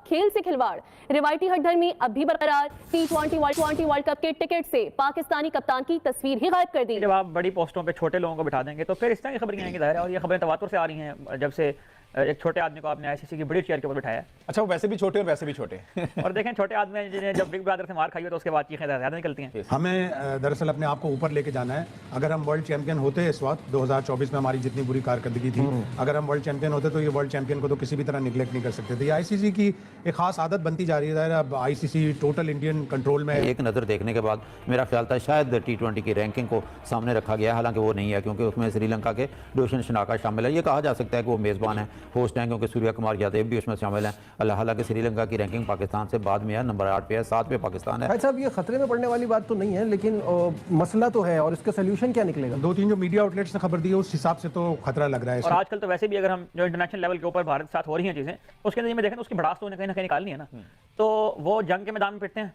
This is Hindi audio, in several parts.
खेल से खिलवाड़, रिवायती हटधर्मी अब भी बरकरार। T20 वर्ल्ड कप के टिकट से पाकिस्तानी कप्तान की तस्वीर ही गायब कर दी। जब आप बड़ी पोस्टों पे छोटे लोगों को बिठा देंगे तो फिर इस तरह की खबरें आएंगी ज़ाहिर है, और ये खबरें तवातुर से आ रही हैं जब से एक छोटे आदमी को आपने आईसीसी की बड़ी चेयर के ऊपर बिठाया। अच्छा, वो वैसे भी छोटे और वैसे भी छोटे और देखें छोटे आदमी जिन्हें जब बिग ब्रदर से मार खाई हो तो उसके बाद चीखें ज़्यादा निकलती हैं। हमें दरअसल अपने आप को ऊपर लेके जाना है। अगर हम वर्ल्ड चैंपियन होते इस वक्त 2024 में हमारी जितनी बुरी कारकर्दगी थी, अगर हम वर्ल्ड चैंपियन होते तो ये वर्ल्ड चैंपियन को तो किसी भी तरह निगलेक्ट नहीं कर सकते थे। आईसीसी की एक खास आदत बनती जा रही है। अब आईसीसी टोटल इंडियन कंट्रोल में। एक नज़र देखने के बाद मेरा ख्याल था शायद T20 की रैंकिंग को सामने रखा गया, हालांकि वो नहीं है क्योंकि उसमें श्रीलंका के रोशन शनाका शामिल है। ये कहा जा सकता है कि वो मेज़बान है, होस्ट हैं, क्योंकि सूर्या कुमार यादव भी उसमें शामिल हैं। हालांकि श्रीलंका की रैंकिंग पाकिस्तान से बाद में है, नंबर 8 पे है, 7 पे पाकिस्तान है। भाई साहब, ये खतरे में पड़ने वाली बात तो नहीं है, लेकिन मसला तो है और इसका सोल्यूशन क्या निकलेगा? 2-3 जो मीडिया आउटलेट्स ने खबर दी है उस हिसाब से तो खतरा लग रहा है। और आजकल तो वैसे भी अगर हम जो इंटरनेशनल लेवल के ऊपर भारत के साथ हो रही हैं चीज़ें, उसके अंदर में देखें तो उसकी भड़ास तो उन्हें कहीं ना कहीं निकालनी है ना। तो वो जंग के मैदान में पिटते हैं,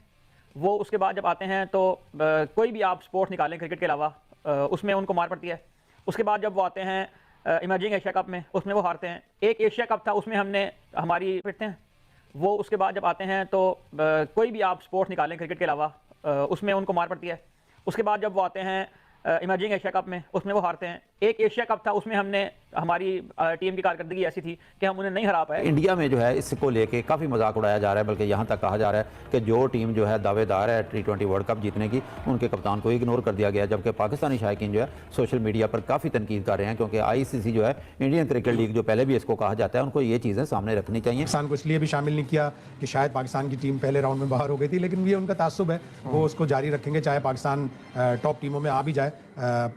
वो उसके बाद जब आते हैं तो कोई भी आप स्पोर्ट्स निकालें क्रिकेट के अलावा, उसमें उनको मार पड़ती है। उसके बाद जब वो आते हैं इमर्जिंग एशिया कप में, उसमें वो हारते हैं। एक एशिया कप था, उसमें हमने हमारी पिटते हैं। वो उसके बाद जब आते हैं तो कोई भी आप स्पोर्ट्स निकालें क्रिकेट के अलावा, उसमें उनको मार पड़ती है। उसके बाद जब वो आते हैं इमर्जिंग एशिया कप में, उसमें वो हारते हैं। एक एशिया कप था, उसमें हमने हमारी टीम की कारकर्दगी ऐसी थी कि हम उन्हें नहीं हरा पाए। इंडिया में जो है इसको लेके काफ़ी मजाक उड़ाया जा रहा है, बल्कि यहाँ तक कहा जा रहा है कि जो टीम जो है दावेदार है T20 वर्ल्ड कप जीतने की, उनके कप्तान को इग्नोर कर दिया गया, जबकि पाकिस्तानी शायकीन जो है सोशल मीडिया पर काफ़ी तनकीद कर रहे हैं, क्योंकि आईसीसी जो है इंडियन क्रिकेट लीग जो पहले भी इसको कहा जाता है, उनको ये चीज़ें सामने रखनी चाहिए। पाकिस्तान को इसलिए भी शामिल नहीं किया कि शायद पाकिस्तान की टीम पहले राउंड में बाहर हो गई थी, लेकिन ये उनका तासुब है, वो उसको जारी रखेंगे चाहे पाकिस्तान टॉप टीमों में आ भी जाए।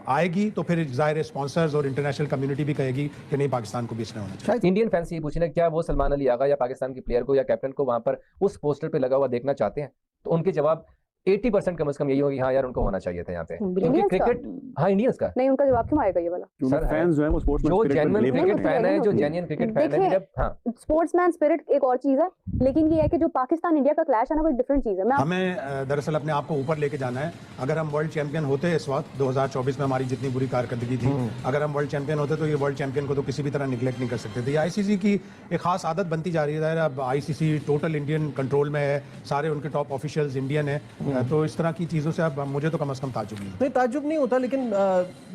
आएगी तो फिर ज़ाहिर स्पॉन्सर्स और इंटरनेशनल कम्युनिटी भी कहेगी कि नहीं, पाकिस्तान को भी इसमें होना चाहिए। शायद इंडियन फैंस ये पूछना क्या वो सलमान अली आगा या पाकिस्तान के प्लेयर को या कैप्टन को वहां पर उस पोस्टर पे लगा हुआ देखना चाहते हैं? तो उनके जवाब 80% कम से कम यही होगी, हाँ यार उनको होना चाहिए था यहाँ पे। क्रिकेट, हाँ इंडियंस का नहीं, उनका जवाब क्यों आएगा ये वाला? सर फैंस जो है वो स्पोर्ट्समैन जो जेन्युइन क्रिकेट फैन है, जो जेन्युइन क्रिकेट फैन है, जब हाँ स्पोर्ट्समैन स्पिरिट एक और चीज है, लेकिन ये है कि जो पाकिस्तान इंडिया का क्लैश है ना, वो एक डिफरेंट चीज है। हमें दरअसल अपने आप को ऊपर लेके जाना है। अगर हम वर्ल्ड चैंपियन होते इस वक्त 2024 में हमारी जितनी बुरी कारकर्दगी थी, अगर हम वर्ल्ड चैंपियन होते तो ये वर्ल्ड चैंपियन को तो किसी भी तरह निगलेक्ट नहीं कर सकते थे। आईसीसी की एक खास आदत बनती जा रही है। अब आईसीसी टोटल इंडियन कंट्रोल में है, सारे उनके टॉप ऑफिशियल्स इंडियन है, तो इस तरह की चीज़ों से अब मुझे तो कम से कम ताजुब नहीं ताजुब नहीं होता, लेकिन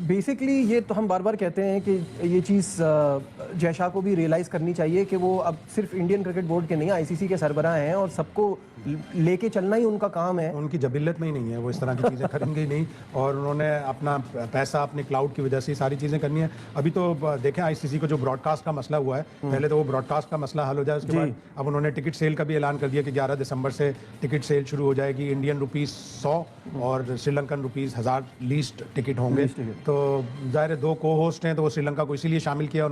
बेसिकली ये तो हम बार बार कहते हैं कि ये चीज़ जयशाह को भी रियलाइज़ करनी चाहिए कि वो अब सिर्फ इंडियन क्रिकेट बोर्ड के नहीं, आईसीसी के सरबराह हैं और सबको लेके चलना ही उनका काम है। उनकी जबिल्लत में ही नहीं है, वो इस तरह की चीज़ें करेंगे ही नहीं, और उन्होंने अपना पैसा अपने क्लाउड की वजह से सारी चीज़ें करनी है। अभी तो देखें आईसीसी को जो ब्रॉडकास्ट का मसला हुआ है, पहले तो वो ब्रॉडकास्ट का मसला हल हो जाए, उसके बाद अब उन्होंने टिकट सेल का भी ऐलान कर दिया कि 11 दिसंबर से टिकट सेल शुरू हो जाएगी। इंडियन रुपीज़ 100 और श्रीलंकन रुपीज़ 1000 लीस्ट टिकट होंगे। तो ज़ाहिर 2 को होस्ट हैं, तो वो श्रीलंका को इसीलिए शामिल किया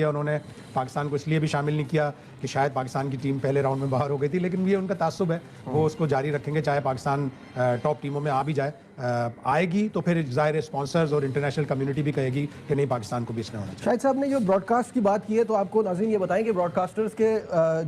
उन्होंने, पाकिस्तान को इसलिए भी शामिल नहीं किया कि शायद पाकिस्तान की टीम पहले राउंड में बाहर हो गई थी, लेकिन ये उनका तासुब है, वो उसको जारी रखेंगे चाहे पाकिस्तान टॉप टीमों में आ भी जाए। आएगी तो फिर ज़ाहिर स्पॉन्सर्स और इंटरनेशनल कम्युनिटी भी कहेगी कि नहीं, पाकिस्तान को भी इसमें होना चाहिए। शाहिद साहब ने जो ब्रॉडकास्ट की बात की है, तो आपको नाज़रीन ये बताएं कि ब्रॉडकास्टर्स के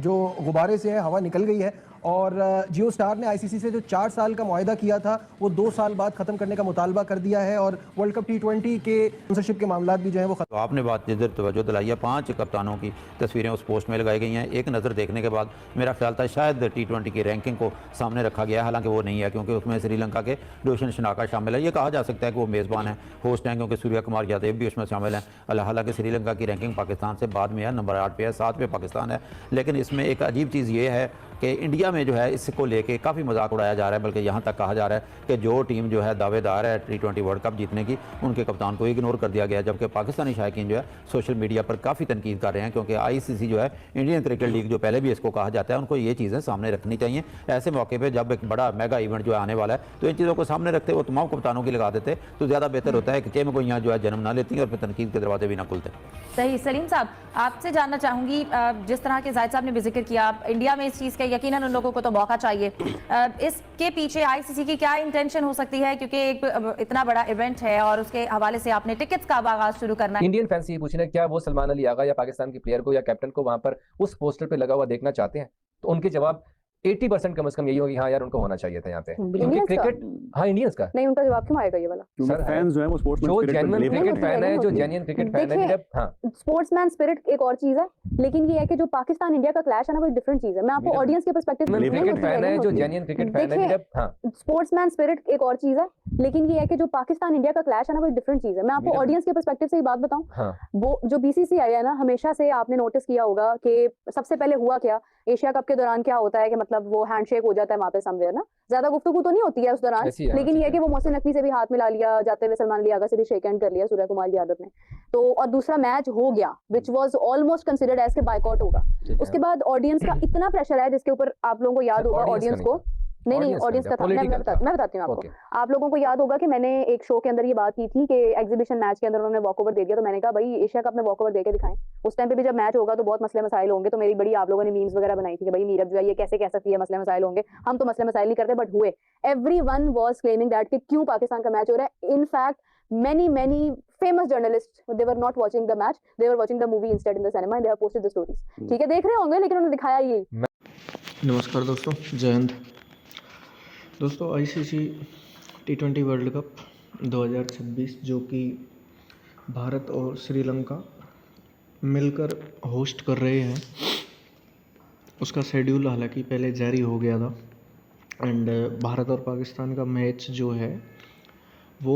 जो गुब्बारे से है हवा निकल गई है, और जियो स्टार ने आईसीसी से जो 4 साल का मुआहदा किया था वो 2 साल बाद खत्म करने का मुतालबा कर दिया है, और वर्ल्ड कप T20 के स्पॉन्सरशिप के मामला भी जो है वो तो आपने बात इधर तवज्जो दिलाई है, 5 कप्तानों की तस्वीरें उस पोस्ट में लगाई गई हैं। एक नज़र देखने के बाद मेरा ख्याल था शायद T20 की रैंकिंग को सामने रखा गया, हालांकि वो नहीं है क्योंकि उसमें श्रीलंका के रोशन शनाका शामिल है। ये कहा जा सकता है कि वो मेज़बान है, होस्ट हैं, क्योंकि सूर्या कुमार यादव भी उसमें शामिल हैं। हालांकि श्रीलंका की रैंकिंग पाकिस्तान से बाद में है, नंबर 8 पे है, 7 पे पाकिस्तान है। लेकिन इसमें एक अजीब चीज़ ये है कि इंडिया में जो है इसको लेके काफ़ी मजाक उड़ाया जा रहा है, बल्कि यहाँ तक कहा जा रहा है कि जो टीम जो है दावेदार है T20 वर्ल्ड कप जीतने की, उनके कप्तान को इग्नोर कर दिया गया, जबकि पाकिस्तानी शायकीन जो है सोशल मीडिया पर काफ़ी तनकीद कर रहे हैं, क्योंकि आईसीसी जो है इंडियन क्रिकेट लीग जो पहले भी इसको कहा जाता है, उनको ये चीज़ें सामने रखनी चाहिए। ऐसे मौके पर जब एक बड़ा मेगा इवेंट जो है आने वाला है, तो इन चीज़ों को सामने रखते वो तमाम कप्तानों की लगा देते तो ज़्यादा बेहतर होता है कि टीम को यहाँ जो है जन्म ना लेती और फिर तनकीद के दरवाजे भी ना खुलते। सही। सलीम साहब, आपसे जानना चाहूँगी, जिस तरह के जाहिद साहब ने भी जिक्र किया, इंडिया में इस चीज़ का यकीनन उन लोगों को तो मौका चाहिए, इसके पीछे आईसीसी की क्या इंटेंशन हो सकती है? क्योंकि एक इतना बड़ा इवेंट है और उसके हवाले से आपने टिकट्स का आगाज शुरू करना है। इंडियन फैंस ये पूछना क्या वो सलमान अली आगा या पाकिस्तान के प्लेयर को या कैप्टन को वहां पर उस पोस्टर पे लगा हुआ देखना चाहते हैं? तो उनके जवाब 80% कम से कम यही होगी, हाँ यार उनको होना चाहिए था यहाँ पे, क्योंकि इंडियंस का? क्रिकेट, हाँ इंडियंस का, नहीं, उनका जवाब क्यों आएगा ये वाला? सर फैंस जो है वो स्पोर्ट्स जो जेन्युइन नहीं क्रिकेट होती है, फैन नहीं है, जो होती है। जेन्युइन क्रिकेट फैन है, देखिए, जब हाँ स्पोर्ट्समैन स्पिरिट एक और चीज है, लेकिन ये है कि जो पाकिस्तान इंडिया का क्लैश है ना, वो एक डिफरेंट चीज है। मैं आपको ऑडियंस के पर्सपेक्टिव से क्रिकेट फैन है, जो जेन्युइन क्रिकेट फैन है, जब हाँ स्पोर्ट्समैन स्पिरिट एक और चीज है, लेकिन ये है कि जो पाकिस्तान इंडिया का क्लैश है ना, वो एक डिफरेंट चीज है। मैं आपको ऑडियंस के पर्सपेक्टिव से ही बात बताऊं, हाँ वो जो बीसीसीआई है ना, हमेशा से आपने नोटिस किया होगा कि सबसे पहले हुआ क्या, एशिया कप के दौरान क्या होता है कि मतलब वो हैंडशेक हो जाता है वहां पे समवेयर ना, ज्यादा गुफ्तगू तो नहीं होती है उस दौरान, ऐसी है, हाँ, लेकिन ठीक ये है है। कि वो मोहसिन नकवी से भी हाथ मिला लिया, जाते हुए सलमान अली आगा से भी शेक हैंड कर लिया सूर्य कुमार यादव ने, तो और दूसरा मैच हो गया which was almost considered as के बायकॉट होगा। ठीक है। उसके बाद ऑडियंस का इतना प्रेशर है जिसके ऊपर आप लोगों को याद सर, होगा audience का ऑडियंस नहीं को, था। नहीं Audience ऑडियंस का का था, था, मैं political था। बताती हूँ आपको। Okay. आप लोगों को याद होगा कि मैंने एक शो के अंदर ये बात की थी कि एग्जीबिशन मैच के अंदर उन्होंने वॉकओवर दे दिया, तो मैंने कहा भाई एशिया कप में वॉकओवर दे के दिखाएं। उस टाइम पे भी जब मैच होगा तो बहुत मसले मसाइल होंगे, तो मेरी बड़ी आप लोगों ने मीम्स वगैरह बनाई थी कि भाई मीरब जो है ये कैसे कह सकती है मसले मसाइल होंगे, हम तो मसले मसाइल नहीं करते, बट हुए। एवरीवन वाज क्लेमिंग दैट कि क्यों पाकिस्तान का मैच हो रहा है। In fact many famous journalists, they were not watching the match, they were watching the movie instead in the cinema and they have posted the stories। ठीक है, देख रहे होंगे, लेकिन उन्होंने दिखाया ये। नमस्कार दोस्तों, जय हिंद। दोस्तों, आईसीसी T20 वर्ल्ड कप 2026 जो कि भारत और श्रीलंका मिलकर होस्ट कर रहे हैं, उसका शेड्यूल हालांकि पहले जारी हो गया था एंड भारत और पाकिस्तान का मैच जो है वो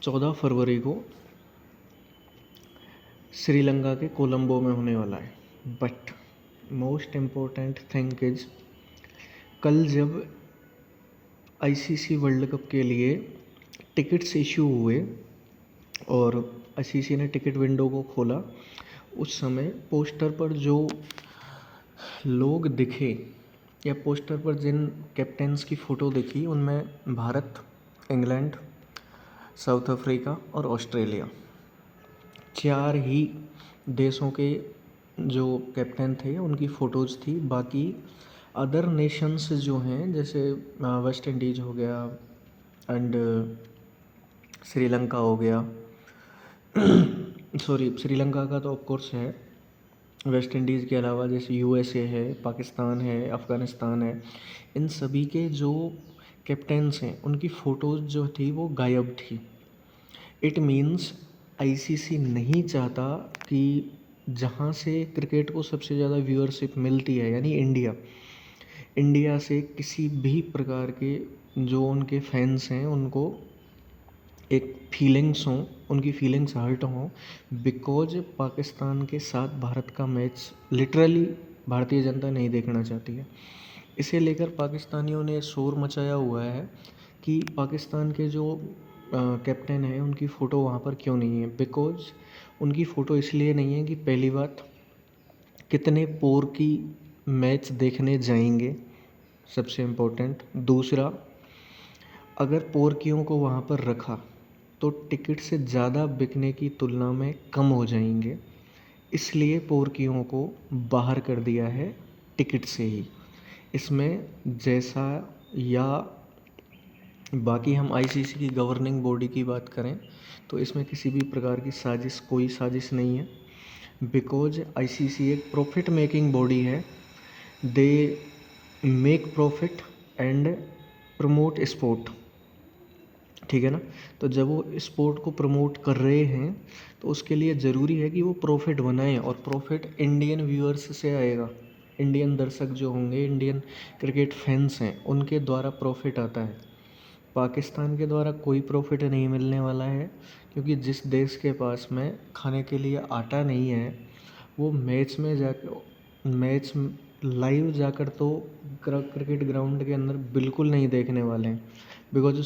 14 फरवरी को श्रीलंका के कोलंबो में होने वाला है। But most important thing is, कल जब आईसीसी वर्ल्ड कप के लिए टिकट्स इशू हुए और आईसीसी ने टिकट विंडो को खोला, उस समय पोस्टर पर जो लोग दिखे या पोस्टर पर जिन कैप्टन्स की फ़ोटो दिखी, उनमें भारत, इंग्लैंड, साउथ अफ्रीका और ऑस्ट्रेलिया, 4 ही देशों के जो कैप्टन थे उनकी फ़ोटोज़ थी। बाकी अदर नेशंस जो हैं, जैसे वेस्ट इंडीज़ हो गया एंड श्रीलंका हो गया सॉरी, श्रीलंका का तो ऑफ कोर्स है, वेस्ट इंडीज़ के अलावा जैसे यूएसए है, पाकिस्तान है, अफ़गानिस्तान है, इन सभी के जो कैप्टन्स हैं उनकी फ़ोटोज़ जो थी वो गायब थी। इट मीन्स आईसीसी नहीं चाहता कि जहाँ से क्रिकेट को सबसे ज़्यादा व्यूअरशिप मिलती है, यानी इंडिया से किसी भी प्रकार के जो उनके फैंस हैं उनको एक फीलिंग्स हों, उनकी फीलिंग्स हर्ट हों, बिकॉज पाकिस्तान के साथ भारत का मैच लिटरली भारतीय जनता नहीं देखना चाहती है। इसे लेकर पाकिस्तानियों ने शोर मचाया हुआ है कि पाकिस्तान के जो कैप्टन है उनकी फ़ोटो वहाँ पर क्यों नहीं है। बिकॉज उनकी फ़ोटो इसलिए नहीं है कि पहली बात, कितने पोर की मैच देखने जाएंगे, सबसे इम्पोर्टेंट। दूसरा, अगर पोरकियों को वहाँ पर रखा तो टिकट से ज़्यादा बिकने की तुलना में कम हो जाएंगे, इसलिए पोरकियों को बाहर कर दिया है टिकट से ही। इसमें जैसा या बाकी हम आईसीसी की गवर्निंग बॉडी की बात करें तो इसमें किसी भी प्रकार की कोई साजिश नहीं है, बिकॉज आईसीसी एक प्रॉफिट मेकिंग बॉडी है। They make profit and promote sport, ठीक है ना। तो जब वो स्पोर्ट को प्रमोट कर रहे हैं तो उसके लिए ज़रूरी है कि वो प्रॉफिट बनाएं, और प्रॉफिट इंडियन व्यूअर्स से आएगा। इंडियन दर्शक जो होंगे, इंडियन क्रिकेट फैंस हैं, उनके द्वारा प्रॉफिट आता है। पाकिस्तान के द्वारा कोई प्रॉफिट नहीं मिलने वाला है, क्योंकि जिस देश के पास में खाने के लिए आटा नहीं है, वो मैच लाइव जाकर तो क्रिकेट ग्राउंड के अंदर बिल्कुल नहीं देखने वाले हैं, बिकॉज